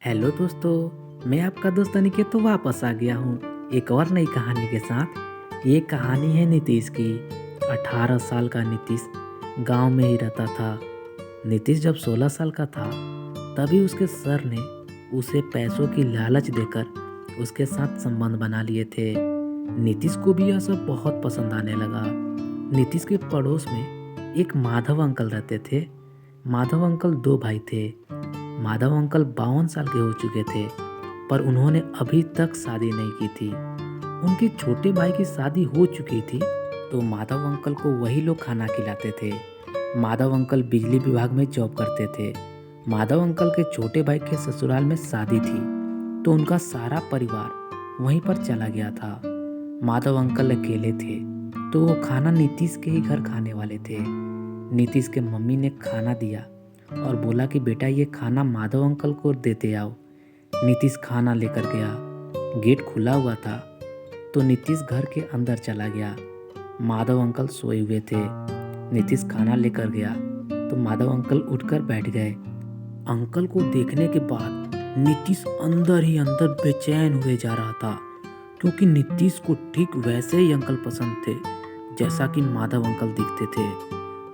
Hello दोस्तों, मैं आपका दोस्त अनिकेत तो वापस आ गया हूँ एक और नई कहानी के साथ। ये कहानी है नीतीश की। 18 साल का नीतीश गांव में ही रहता था। नीतीश जब 16 साल का था तभी उसके सर ने उसे पैसों की लालच देकर उसके साथ संबंध बना लिए थे। नीतीश को भी यह सब बहुत पसंद आने लगा। नीतीश के पड़ोस में एक माधव अंकल रहते थे। माधव अंकल दो भाई थे। माधव अंकल 52 साल के हो चुके थे, पर उन्होंने अभी तक शादी नहीं की थी। उनके छोटे भाई की शादी हो चुकी थी, तो माधव अंकल को वही लोग खाना खिलाते थे। माधव अंकल बिजली विभाग में जॉब करते थे। माधव अंकल के छोटे भाई के ससुराल में शादी थी, तो उनका सारा परिवार वहीं पर चला गया था। माधव अंकल अकेले थे, तो वो खाना नीतीश के ही घर खाने वाले थे। नीतीश के मम्मी ने खाना दिया और बोला कि बेटा ये खाना माधव अंकल को देते आओ। नीतीश खाना लेकर गया। गेट खुला हुआ था, तो नीतीश घर के अंदर चला गया। माधव अंकल सोए हुए थे। नीतीश खाना लेकर गया तो माधव अंकल उठकर बैठ गए। अंकल को देखने के बाद नीतीश अंदर ही अंदर बेचैन हुए जा रहा था, क्योंकि नीतीश को ठीक वैसे ही अंकल पसंद थे जैसा कि माधव अंकल दिखते थे।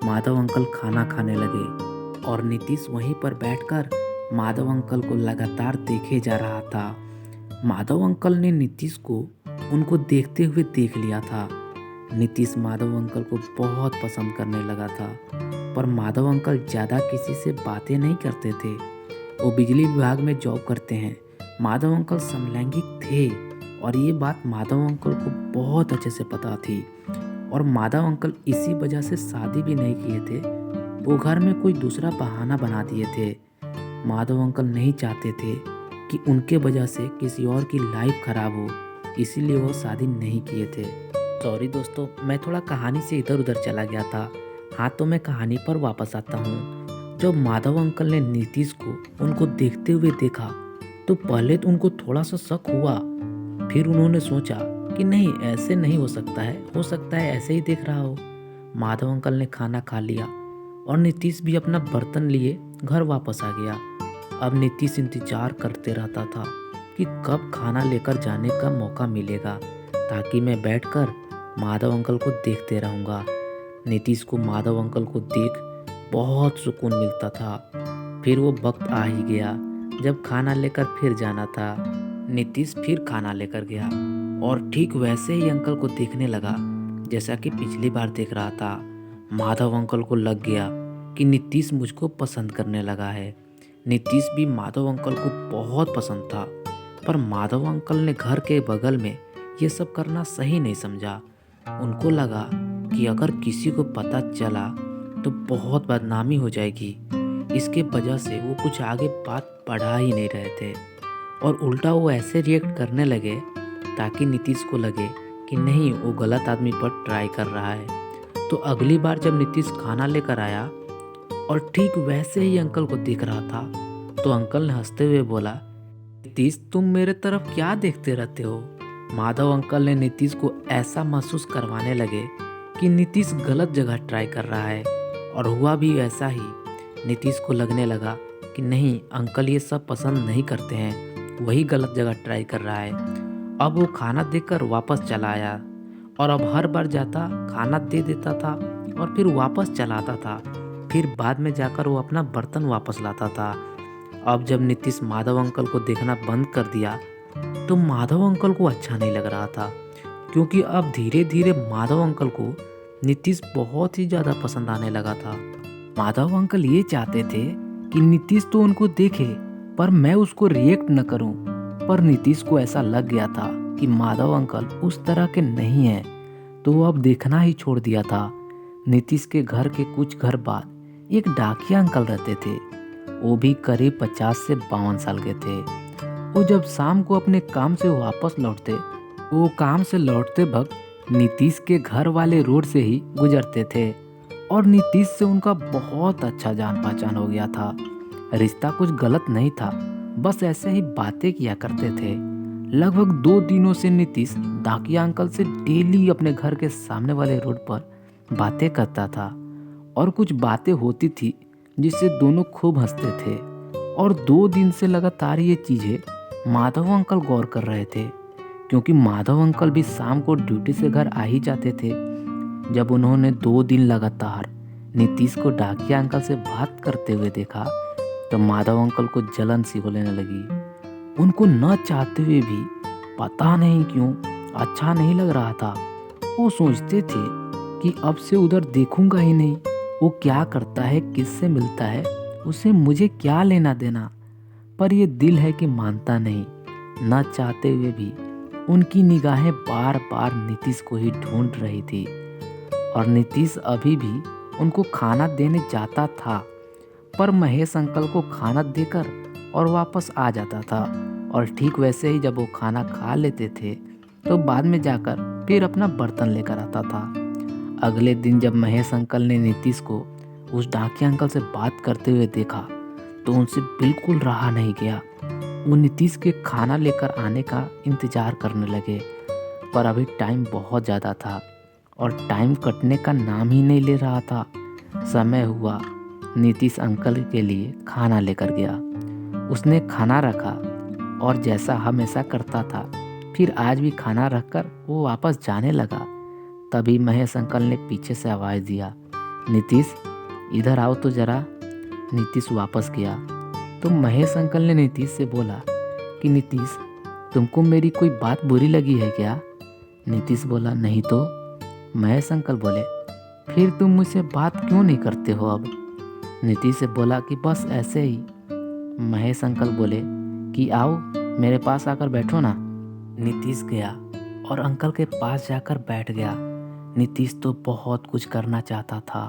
माधव अंकल खाना खाने लगे और नीतीश वहीं पर बैठकर माधव अंकल को लगातार देखे जा रहा था। माधव अंकल ने नीतीश को उनको देखते हुए देख लिया था। नीतीश माधव अंकल को बहुत पसंद करने लगा था, पर माधव अंकल ज़्यादा किसी से बातें नहीं करते थे। वो बिजली विभाग में जॉब करते हैं। माधव अंकल समलैंगिक थे और ये बात माधव अंकल को बहुत अच्छे से पता थी, और माधव अंकल इसी वजह से शादी भी नहीं किए थे। वो घर में कोई दूसरा बहाना बना दिए थे। माधव अंकल नहीं चाहते थे कि उनके वजह से किसी और की लाइफ खराब हो, इसीलिए वो शादी नहीं किए थे। सॉरी दोस्तों, मैं थोड़ा कहानी से इधर उधर चला गया था। हाँ, तो मैं कहानी पर वापस आता हूँ। जब माधव अंकल ने नीतीश को उनको देखते हुए देखा तो पहले तो उनको थोड़ा सा शक हुआ। फिर उन्होंने सोचा कि नहीं, ऐसे नहीं हो सकता है ऐसे ही देख रहा हो। माधव अंकल ने खाना खा लिया और नीतीश भी अपना बर्तन लिए घर वापस आ गया। अब नीतीश इंतजार करते रहता था कि कब खाना लेकर जाने का मौका मिलेगा, ताकि मैं बैठकर माधव अंकल को देखते रहूँगा। नीतीश को माधव अंकल को देख बहुत सुकून मिलता था। फिर वो वक्त आ ही गया जब खाना लेकर फिर जाना था। नीतीश फिर खाना लेकर गया और ठीक वैसे ही अंकल को देखने लगा जैसा कि पिछली बार देख रहा था। माधव अंकल को लग गया कि नीतीश मुझको पसंद करने लगा है। नीतीश भी माधव अंकल को बहुत पसंद था, पर माधव अंकल ने घर के बगल में ये सब करना सही नहीं समझा। उनको लगा कि अगर किसी को पता चला तो बहुत बदनामी हो जाएगी। इसके वजह से वो कुछ आगे बात बढ़ा ही नहीं रहे थे, और उल्टा वो ऐसे रिएक्ट करने लगे ताकि नीतीश को लगे कि नहीं, वो गलत आदमी पर ट्राई कर रहा है। तो अगली बार जब नीतीश खाना लेकर आया और ठीक वैसे ही अंकल को देख रहा था, तो अंकल ने हंसते हुए बोला, नीतीश तुम मेरे तरफ क्या देखते रहते हो। माधव अंकल ने नीतीश को ऐसा महसूस करवाने लगे कि नीतीश गलत जगह ट्राई कर रहा है, और हुआ भी ऐसा ही। नीतीश को लगने लगा कि नहीं, अंकल ये सब पसंद नहीं करते हैं, वही गलत जगह ट्राई कर रहा है। अब वो खाना देकर वापस चला आया, और अब हर बार जाता खाना दे देता था और फिर वापस चला आता था। फिर बाद में जाकर वो अपना बर्तन वापस लाता था। अब जब नीतीश माधव अंकल को देखना बंद कर दिया तो माधव अंकल को अच्छा नहीं लग रहा था, क्योंकि अब धीरे धीरे माधव अंकल को नीतीश बहुत ही ज़्यादा पसंद आने लगा था। माधव अंकल ये चाहते थे कि नीतीश तो उनको देखे, पर मैं उसको रिएक्ट न करूं। पर नीतीश को ऐसा लग गया था कि माधव अंकल उस तरह के नहीं हैं, तो वो अब देखना ही छोड़ दिया था। नीतीश के घर के कुछ घर बाद एक डाकिया अंकल रहते थे। वो भी करीब 50 से 52 साल के थे। वो जब शाम को अपने काम से वापस लौटते, वो काम से लौटते वक्त नीतीश के घर वाले रोड से ही गुजरते थे, और नीतीश से उनका बहुत अच्छा जान पहचान हो गया था। रिश्ता कुछ गलत नहीं था, बस ऐसे ही बातें किया करते थे। लगभग 2 दिनों से नीतीश डाकिया अंकल से डेली अपने घर के सामने वाले रोड पर बातें करता था, और कुछ बातें होती थी जिससे दोनों खूब हंसते थे। और 2 दिन से लगातार ये चीज़ें माधव अंकल गौर कर रहे थे, क्योंकि माधव अंकल भी शाम को ड्यूटी से घर आ ही जाते थे। जब उन्होंने 2 दिन लगातार नीतीश को डाकिया अंकल से बात करते हुए देखा तो माधव अंकल को जलन सी होने लगी। उनको न चाहते हुए भी पता नहीं क्यों अच्छा नहीं लग रहा था। वो सोचते थे कि अब से उधर देखूंगा ही नहीं, वो क्या करता है, किससे मिलता है, उसे मुझे क्या लेना देना। पर ये दिल है कि मानता नहीं। न चाहते हुए भी उनकी निगाहें बार बार नीतीश को ही ढूंढ रही थी और नीतीश अभी भी उनको खाना देने जाता था, पर महेश अंकल को खाना देकर और वापस आ जाता था। और ठीक वैसे ही जब वो खाना खा लेते थे तो बाद में जाकर फिर अपना बर्तन लेकर आता था। अगले दिन जब महेश अंकल ने नीतीश को उस डाकिया अंकल से बात करते हुए देखा तो उनसे बिल्कुल रहा नहीं गया। वो नीतीश के खाना लेकर आने का इंतज़ार करने लगे, पर अभी टाइम बहुत ज़्यादा था और टाइम कटने का नाम ही नहीं ले रहा था। समय हुआ, नीतीश अंकल के लिए खाना लेकर गया। उसने खाना रखा और जैसा हमेशा करता था फिर आज भी खाना रखकर वो वापस जाने लगा। तभी महेश अंकल ने पीछे से आवाज़ दिया, नीतीश इधर आओ तो ज़रा। नीतीश वापस गया तो महेश अंकल ने नीतीश से बोला कि नीतीश तुमको मेरी कोई बात बुरी लगी है क्या? नीतीश बोला नहीं तो। महेश अंकल बोले फिर तुम मुझसे बात क्यों नहीं करते हो अब? नीतीश से बोला कि बस ऐसे ही। महेश अंकल बोले कि आओ मेरे पास आकर बैठो ना। नीतीश गया और अंकल के पास जाकर बैठ गया। नीतीश तो बहुत कुछ करना चाहता था,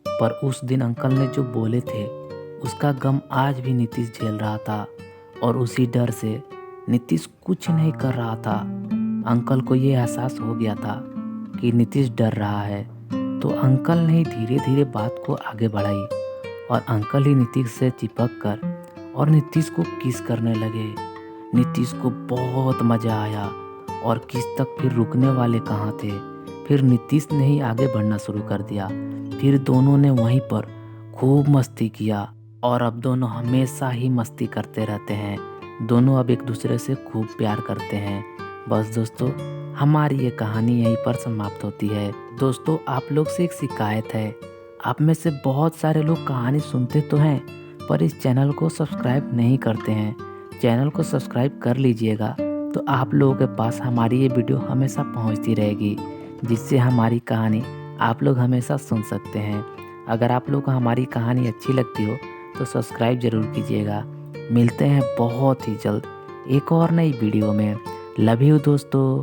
पर उस दिन अंकल ने जो बोले थे उसका गम आज भी नीतीश झेल रहा था और उसी डर से नीतीश कुछ नहीं कर रहा था। अंकल को ये एहसास हो गया था कि नीतीश डर रहा है, तो अंकल ने धीरे धीरे बात को आगे बढ़ाई और अंकल ही नीतीश से चिपक कर और नीतीश को किस करने लगे। नीतीश को बहुत मज़ा आया और किस तक फिर रुकने वाले कहाँ थे। फिर नीतीश ने ही आगे बढ़ना शुरू कर दिया। फिर दोनों ने वहीं पर खूब मस्ती किया और अब दोनों हमेशा ही मस्ती करते रहते हैं। दोनों अब एक दूसरे से खूब प्यार करते हैं। बस दोस्तों, हमारी ये कहानी यहीं पर समाप्त होती है। दोस्तों, आप लोग से एक शिकायत है। आप में से बहुत सारे लोग कहानी सुनते तो हैं पर इस चैनल को सब्सक्राइब नहीं करते हैं। चैनल को सब्सक्राइब कर लीजिएगा तो आप लोगों के पास हमारी ये वीडियो हमेशा पहुंचती रहेगी, जिससे हमारी कहानी आप लोग हमेशा सुन सकते हैं। अगर आप लोग को हमारी कहानी अच्छी लगती हो तो सब्सक्राइब ज़रूर कीजिएगा। मिलते हैं बहुत ही जल्द एक और नई वीडियो में। लव यू दोस्तों।